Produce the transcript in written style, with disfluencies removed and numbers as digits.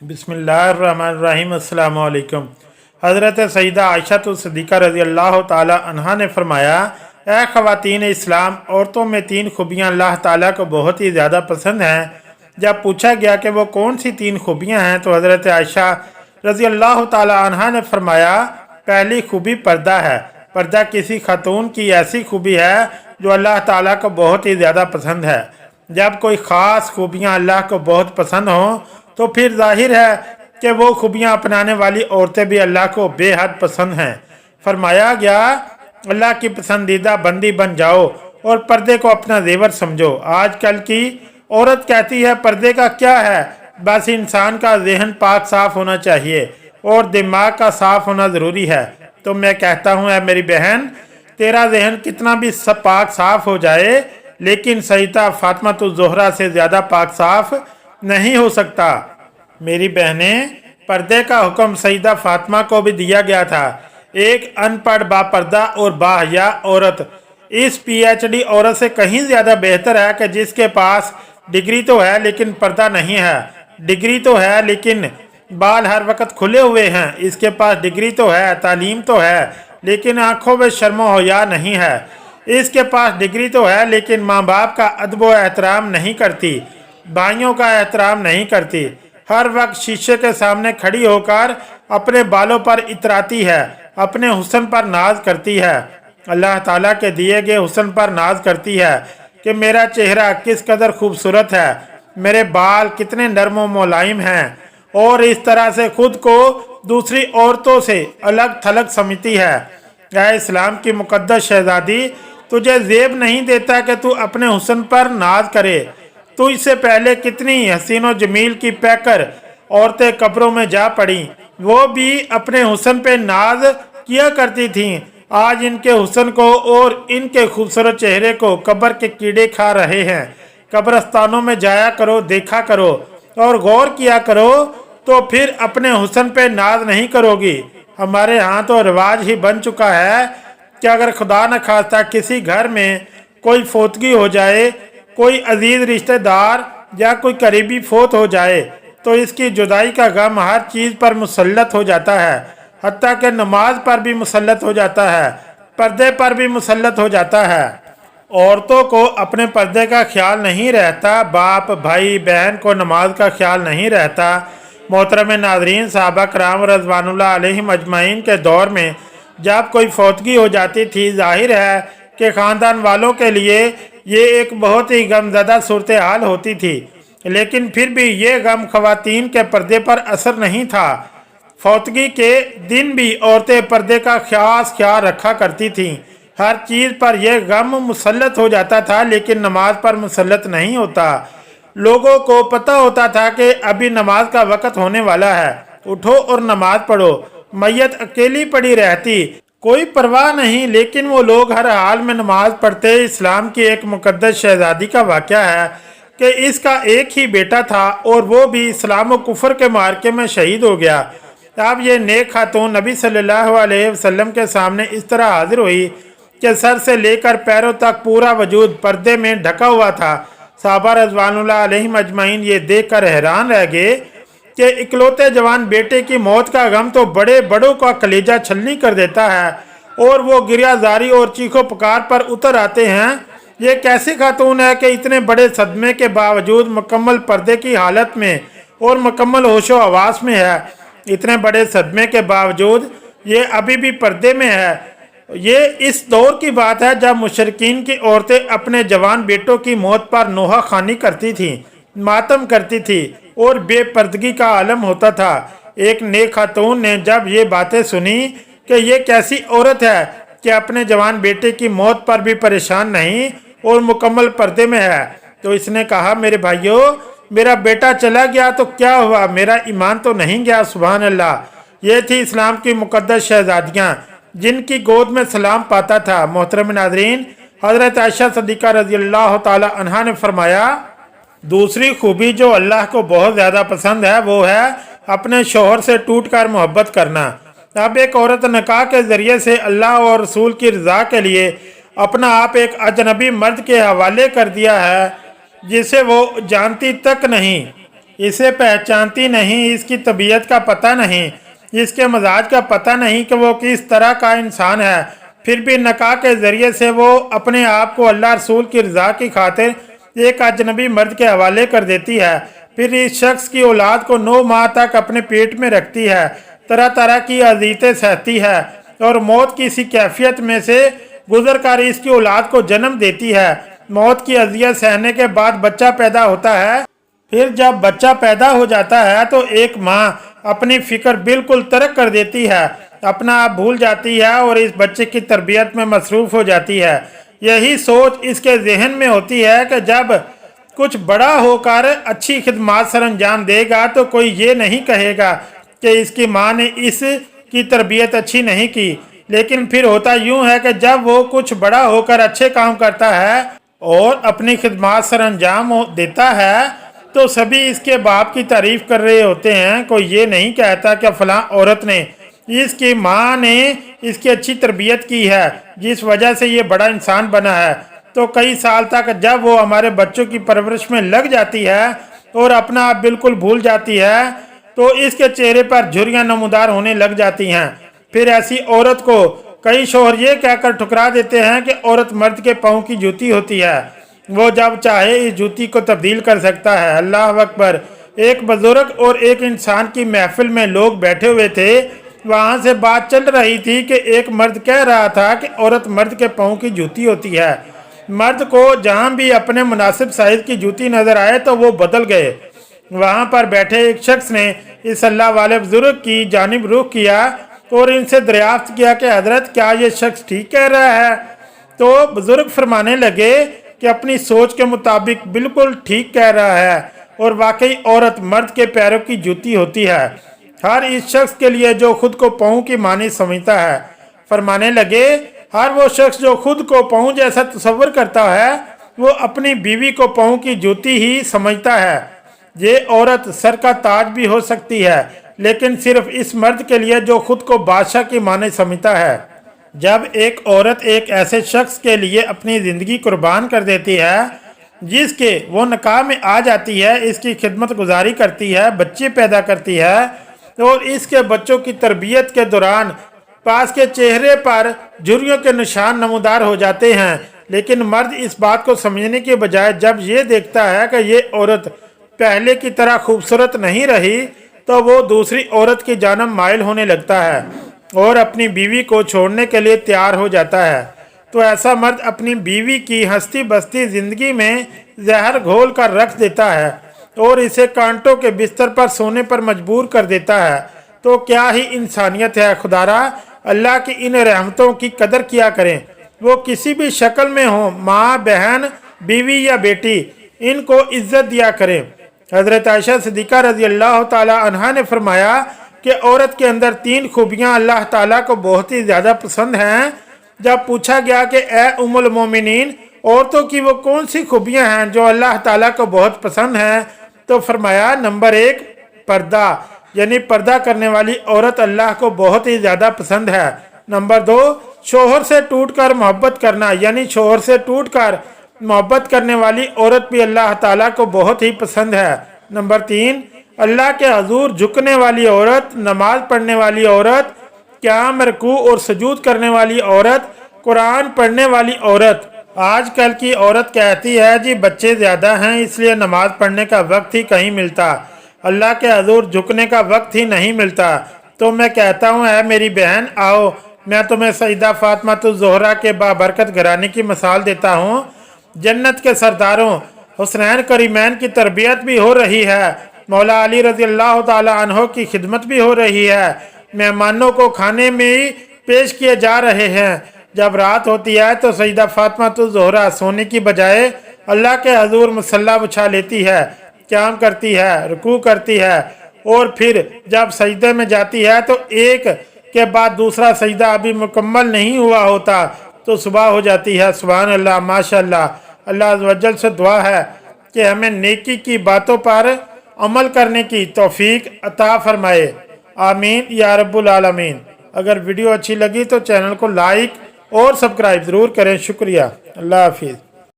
बिस्मिल्लाहिर्रहमानिर्रहीम। अस्सलाम वालेकुम। हज़रत सईदा आयशा सिद्दीक़ा रज़ी अल्लाह ताला अन्हा ने फरमाया, ए ख़वातीन इस्लाम, औरतों में 3 खूबियाँ अल्लाह ताला को बहुत ही ज़्यादा पसंद हैं। जब पूछा गया कि वो कौन सी 3 खूबियाँ हैं तो हज़रत आयशा रज़ी अल्लाह ताला अन्हा ने फरमाया, पहली खूबी पर्दा है। पर्दा किसी खातून की ऐसी खूबी है जो अल्लाह ताला को बहुत ही ज़्यादा पसंद है। जब कोई ख़ास खूबियाँ अल्लाह को बहुत पसंद हों तो फिर जाहिर है कि वो खूबियाँ अपनाने वाली औरतें भी अल्लाह को बेहद पसंद हैं। फरमाया गया, अल्लाह की पसंदीदा बंदी बन जाओ और पर्दे को अपना जेवर समझो। आजकल की औरत कहती है पर्दे का क्या है, बस इंसान का जहन पाक साफ होना चाहिए और दिमाग का साफ होना ज़रूरी है। तो मैं कहता हूँ, ऐ मेरी बहन, तेरा जहन कितना भी पाक साफ हो जाए लेकिन सईदा फातिमा ज़ोहरा से ज़्यादा पाक साफ नहीं हो सकता। मेरी बहनें, पर्दे का हुक्म सईदा फातिमा को भी दिया गया था। एक अनपढ़ बापर्दा और बाहया औरत इस पीएचडी औरत से कहीं ज़्यादा बेहतर है कि जिसके पास डिग्री तो है लेकिन पर्दा नहीं है। डिग्री तो है लेकिन बाल हर वक्त खुले हुए हैं। इसके पास डिग्री तो है, तालीम तो है, लेकिन आंखों में शर्मो हया नहीं है। इसके पास डिग्री तो है लेकिन माँ बाप का अदब व एहतराम नहीं करती, भाइयों का एहतराम नहीं करती। हर वक्त शीशे के सामने खड़ी होकर अपने बालों पर इतराती है, अपने हुस्न पर नाज करती है, अल्लाह ताला के दिए गए हुस्न पर नाज करती है कि मेरा चेहरा किस कदर खूबसूरत है, मेरे बाल कितने नरम व मुलायम हैं, और इस तरह से खुद को दूसरी औरतों से अलग थलग समझती है। ऐ इस्लाम की मुकद्दस शहजादी, तुझे जेब नहीं देता कि तू अपने हुस्न पर नाज करे। तो इससे पहले कितनी हसीन व जमील की पैकर औरतें कब्रों में जा पड़ी, वो भी अपने हुस्न पे नाज किया करती थीं। आज इनके हुस्न को और इनके खूबसूरत चेहरे को कब्र के कीड़े खा रहे हैं। कब्रस्तानों में जाया करो, देखा करो और गौर किया करो, तो फिर अपने हुस्न पे नाज नहीं करोगी। हमारे यहाँ तो रिवाज ही बन चुका है कि अगर खुदा न खास्ता किसी घर में कोई फोतगी हो जाए, कोई अजीज रिश्तेदार या कोई करीबी फोत हो जाए, तो इसकी जुदाई का गम हर चीज़ पर मुसल्लत हो जाता है, हत्ता कि नमाज पर भी मुसल्लत हो जाता है, पर्दे पर भी मुसल्लत हो जाता है। औरतों को अपने पर्दे का ख्याल नहीं रहता, बाप भाई बहन को नमाज का ख्याल नहीं रहता। मोहतरम नाज़रीन, सहाबा कराम रज़वानुल्लाह अलैहिम अजमाइन के दौर में जब कोई फौतगी हो जाती थी, जाहिर है कि ख़ानदान वालों के लिए ये एक बहुत ही गमज़दा सूरत हाल होती थी, लेकिन फिर भी ये गम ख़वातीन के पर्दे पर असर नहीं था। फौतगी के दिन भी औरतें पर्दे का खास ख्याल रखा करती थीं। हर चीज़ पर यह गम मुसल्लत हो जाता था लेकिन नमाज पर मुसल्लत नहीं होता। लोगों को पता होता था कि अभी नमाज का वक़्त होने वाला है, उठो और नमाज पढ़ो। मैयत अकेली पड़ी रहती, कोई परवाह नहीं, लेकिन वो लोग हर हाल में नमाज पढ़ते। इस्लाम की एक मुकद्दस शहजादी का वाक़या है कि इसका एक ही बेटा था और वो भी इस्लाम व कुफर के मार्के में शहीद हो गया। अब ये नेक खातून नबी सल्लल्लाहु अलैहि वसल्लम के सामने इस तरह हाजिर हुई कि सर से लेकर पैरों तक पूरा वजूद पर्दे में ढका हुआ था। सहाबा रज़वानुल्लाह अलैहिम अजमाइन ये देख कर हैरान रह गए कि इकलौते जवान बेटे की मौत का गम तो बड़े बड़ों का कलेजा छलनी कर देता है, और वो गिरियाजारी और चीखों पुकार पर उतर आते हैं। ये कैसी खातून है कि इतने बड़े सदमे के बावजूद मुकम्मल पर्दे की हालत में और मुकम्मल होशो हवास में है। इतने बड़े सदमे के बावजूद ये अभी भी पर्दे में है। ये इस दौर की बात है जब मुशरिकीन की औरतें अपने जवान बेटों की मौत पर नोहा खानी करती थीं, मातम करती थी और बेपर्दगी का आलम होता था। एक नेक खातून ने जब ये बातें सुनी कि ये कैसी औरत है कि अपने जवान बेटे की मौत पर भी परेशान नहीं और मुकम्मल पर्दे में है, तो इसने कहा, मेरे भाइयों, मेरा बेटा चला गया तो क्या हुआ, मेरा ईमान तो नहीं गया। सुभान अल्लाह। ये थी इस्लाम की मुकद्दस शहजादियाँ जिनकी गोद में सलाम पाता था। मोहतरम नाज़रीन, हज़रत आयशा सिद्दीक़ा रज़ी अल्लाह ताला अन्हा ने फरमाया, दूसरी खूबी जो अल्लाह को बहुत ज़्यादा पसंद है वो है अपने शोहर से टूट कर मोहब्बत करना। अब एक औरत निकाह के ज़रिए से अल्लाह और रसूल की रज़ा के लिए अपना आप एक अजनबी मर्द के हवाले कर दिया है जिसे वो जानती तक नहीं, इसे पहचानती नहीं, इसकी तबीयत का पता नहीं, इसके मजाज का पता नहीं कि वो किस तरह का इंसान है, फिर भी निकाह के ज़रिए से वो अपने आप को अल्लाह रसूल की रज़ा की खातिर एक अजनबी मर्द के हवाले कर देती है। फिर इस शख्स की औलाद को 9 माह तक अपने पेट में रखती है, तरह तरह की अज़ियतें सहती है और मौत की इसी कैफियत में से गुजर कर इसकी औलाद को जन्म देती है। मौत की अजियत सहने के बाद बच्चा पैदा होता है। फिर जब बच्चा पैदा हो जाता है तो एक माँ अपनी फिक्र बिल्कुल तर्क कर देती है, अपना आप भूल जाती है और इस बच्चे की तरबियत में मसरूफ़ हो जाती है। यही सोच इसके जहन में होती है कि जब कुछ बड़ा होकर अच्छी खिदमत सर अंजाम देगा तो कोई ये नहीं कहेगा कि इसकी माँ ने इसकी तरबियत अच्छी नहीं की। लेकिन फिर होता यूँ है कि जब वो कुछ बड़ा होकर अच्छे काम करता है और अपनी खिदमत सर अंजाम देता है तो सभी इसके बाप की तारीफ़ कर रहे होते हैं। कोई ये नहीं कहता कि फ़लाँ औरत ने, इसकी माँ ने इसकी अच्छी तरबियत की है जिस वजह से ये बड़ा इंसान बना है। तो कई साल तक जब वो हमारे बच्चों की परवरिश में लग जाती है और अपना आप बिल्कुल भूल जाती है तो इसके चेहरे पर झुर्रियाँ नमूदार होने लग जाती हैं। फिर ऐसी औरत को कई शोहर ये कहकर ठुकरा देते हैं कि औरत मर्द के पाँव की जूती होती है, वो जब चाहे इस जूती को तब्दील कर सकता है। अल्लाह अकबर। एक बुजुर्ग और एक इंसान की महफिल में लोग बैठे हुए थे। वहाँ से बात चल रही थी कि एक मर्द कह रहा था कि औरत मर्द के पाँव की जूती होती है। मर्द को जहाँ भी अपने मुनासिब साइज की जूती नजर आए तो वो बदल गए। वहाँ पर बैठे एक शख्स ने इस अल्लाह वाले बुजुर्ग की जानिब रुख किया और इनसे दरियाफ्त किया कि हजरत क्या ये शख्स ठीक कह रहा है? तो बुजुर्ग फरमाने लगे कि अपनी सोच के मुताबिक बिल्कुल ठीक कह रहा है और वाकई औरत मर्द के पैरों की जूती होती है। हर इस शख्स के लिए जो खुद को पाँव की मानी समझता है। फरमाने लगे हर वो शख्स जो खुद को पाँव जैसा तस्वर करता है वो अपनी बीवी को पाँव की जूती ही समझता है। ये औरत सर का ताज भी हो सकती है लेकिन सिर्फ इस मर्द के लिए जो खुद को बादशाह की माने समझता है। जब एक औरत एक ऐसे शख्स के लिए अपनी ज़िंदगी कुर्बान कर देती है जिसके वो निकाह में आ जाती है, इसकी खिदमत गुजारी करती है, बच्चे पैदा करती है और इसके बच्चों की तरबियत के दौरान पास के चेहरे पर झुर्रियों के निशान नमूदार हो जाते हैं, लेकिन मर्द इस बात को समझने के बजाय जब ये देखता है कि ये औरत पहले की तरह खूबसूरत नहीं रही तो वो दूसरी औरत की जानब माइल होने लगता है और अपनी बीवी को छोड़ने के लिए तैयार हो जाता है। तो ऐसा मर्द अपनी बीवी की हंसती बसती ज़िंदगी में जहर घोल कर रख देता है और इसे कांटों के बिस्तर पर सोने पर मजबूर कर देता है। तो क्या ही इंसानियत है। खुदारा अल्लाह की इन रहमतों की कदर किया करें, वो किसी भी शक्ल में हो, माँ, बहन, बीवी या बेटी, इनको इज्जत दिया करें। हज़रत आयशा सिद्दीक़ा रज़ी अल्लाह ताला अन्हा ने फरमाया कि औरत के अंदर 3 खूबियाँ अल्लाह ताला को बहुत ही ज़्यादा पसंद हैं। जब पूछा गया कि ए उम्मुल मोमिनीन, औरतों की वो कौन सी खूबियाँ हैं जो अल्लाह ताला को बहुत पसंद हैं, तो फरमाया नंबर 1 पर्दा, यानी पर्दा करने वाली औरत अल्लाह को बहुत ही ज़्यादा पसंद है। नंबर 2 शोहर से टूटकर मोहब्बत करना, यानी शोहर से टूटकर मोहब्बत करने वाली औरत भी अल्लाह ताला को बहुत ही पसंद है। नंबर 3 अल्लाह के हजूर झुकने वाली औरत, नमाज पढ़ने वाली औरत, क़याम, रुकू और सजूद करने वाली औरत, कुरान पढ़ने वाली औरत। आजकल की औरत कहती है जी बच्चे ज़्यादा हैं इसलिए नमाज पढ़ने का वक्त ही कहीं मिलता, अल्लाह के हजूर झुकने का वक्त ही नहीं मिलता। तो मैं कहता हूँ है मेरी बहन, आओ मैं तुम्हें सईदा फातिमातुज़ ज़ोहरा के बाबरकत घराने की मिसाल देता हूँ। जन्नत के सरदारों हुसनैन करीमैन की तरबियत भी हो रही है, मौला अली रज़ी अल्लाह ताला अन्हो की खिदमत भी हो रही है, मेहमानों को खाने में ही पेश किए जा रहे हैं। जब रात होती है तो सईदा फातिमातुज़ ज़ोहरा सोने की बजाय अल्लाह के हजूर मुसल्ला बिछा लेती है, क़याम करती है, रुकू करती है और फिर जब सजदे में जाती है तो एक के बाद दूसरा सजदा अभी मुकम्मल नहीं हुआ होता तो सुबह हो जाती है। सुभान अल्लाह, माशाअल्लाह। अल्लाह अज़्ज़ वजल से दुआ है कि हमें नेकी की बातों पर अमल करने की तौफीक अता फरमाए। आमीन या रब्बुल आलमीन। अगर वीडियो अच्छी लगी तो चैनल को लाइक और सब्सक्राइब ज़रूर करें। शुक्रिया। अल्लाह हाफिज़।